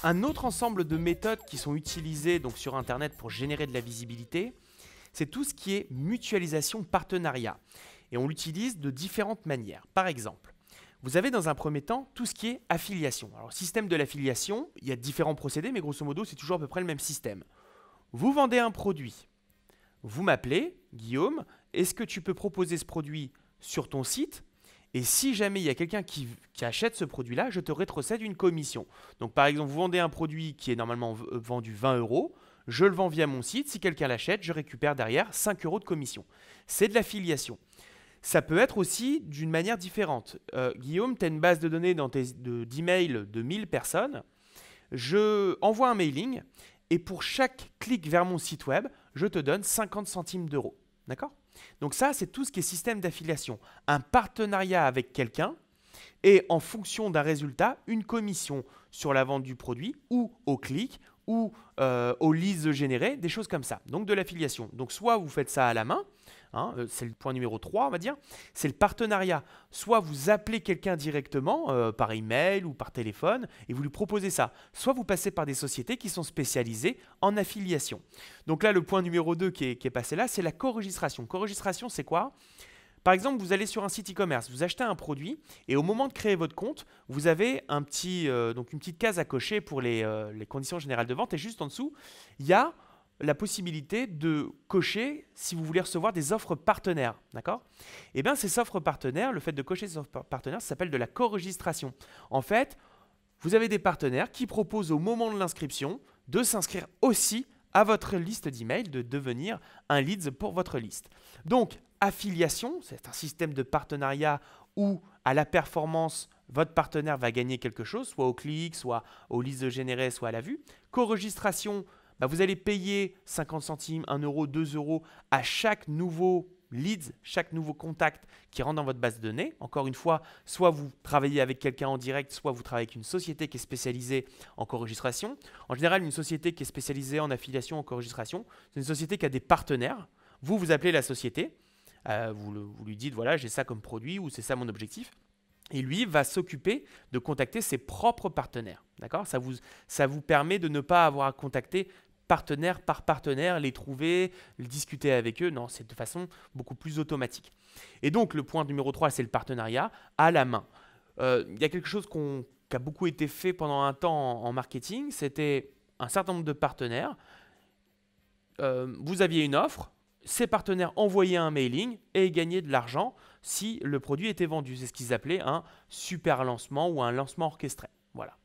Un autre ensemble de méthodes qui sont utilisées donc, sur Internet pour générer de la visibilité, c'est tout ce qui est mutualisation partenariat. Et on l'utilise de différentes manières. Par exemple, vous avez dans un premier temps tout ce qui est affiliation. Alors, système de l'affiliation, il y a différents procédés, mais grosso modo, c'est toujours à peu près le même système. Vous vendez un produit. Vous m'appelez, Guillaume, est-ce que tu peux proposer ce produit sur ton site ? Et si jamais il y a quelqu'un qui achète ce produit-là, je te rétrocède une commission. Donc par exemple, vous vendez un produit qui est normalement vendu 20 euros, je le vends via mon site, si quelqu'un l'achète, je récupère derrière 5 euros de commission. C'est de l'affiliation. Ça peut être aussi d'une manière différente. Guillaume, tu as une base de données d'email de 1000 personnes, je envoie un mailing et pour chaque clic vers mon site web, je te donne 50 centimes d'euros. D'accord ? Donc ça, c'est tout ce qui est système d'affiliation. Un partenariat avec quelqu'un et en fonction d'un résultat, une commission sur la vente du produit ou au clic ou aux leads générés, des choses comme ça. Donc de l'affiliation. Donc soit vous faites ça à la main, hein, c'est le point numéro 3, on va dire, c'est le partenariat. Soit vous appelez quelqu'un directement par email ou par téléphone et vous lui proposez ça. Soit vous passez par des sociétés qui sont spécialisées en affiliation. Donc là, le point numéro 2 qui est passé là, c'est la co-registration. Co-registration, c'est quoi ? Par exemple, vous allez sur un site e-commerce, vous achetez un produit et au moment de créer votre compte, vous avez donc une petite case à cocher pour les conditions générales de vente et juste en dessous, il y a la possibilité de cocher si vous voulez recevoir des offres partenaires. D'accord ? Et bien, ces offres partenaires, le fait de cocher ces offres partenaires, ça s'appelle de la co-registration. En fait, vous avez des partenaires qui proposent au moment de l'inscription de s'inscrire aussi à votre liste d'emails, de devenir un leads pour votre liste. Donc, affiliation, c'est un système de partenariat où à la performance, votre partenaire va gagner quelque chose, soit au clic, soit aux leads générés, soit à la vue. Co-registration, vous allez payer 50 centimes, 1 euro, 2 euros à chaque nouveau leads, chaque nouveau contact qui rentre dans votre base de données. Encore une fois, soit vous travaillez avec quelqu'un en direct, soit vous travaillez avec une société qui est spécialisée en co-registration. En général, une société qui est spécialisée en affiliation, en co-registration, c'est une société qui a des partenaires. Vous appelez la société, vous lui dites, voilà, j'ai ça comme produit ou c'est ça mon objectif. Et lui va s'occuper de contacter ses propres partenaires. D'accord ? Ça vous permet de ne pas avoir à contacter partenaire par partenaire, les trouver, les discuter avec eux. Non, c'est de façon beaucoup plus automatique. Et donc, le point numéro 3, c'est le partenariat à la main. Il y a quelque chose qui a beaucoup été fait pendant un temps en marketing. C'était un certain nombre de partenaires. Vous aviez une offre. Ces partenaires envoyaient un mailing et gagnaient de l'argent si le produit était vendu. C'est ce qu'ils appelaient un super lancement ou un lancement orchestré. Voilà.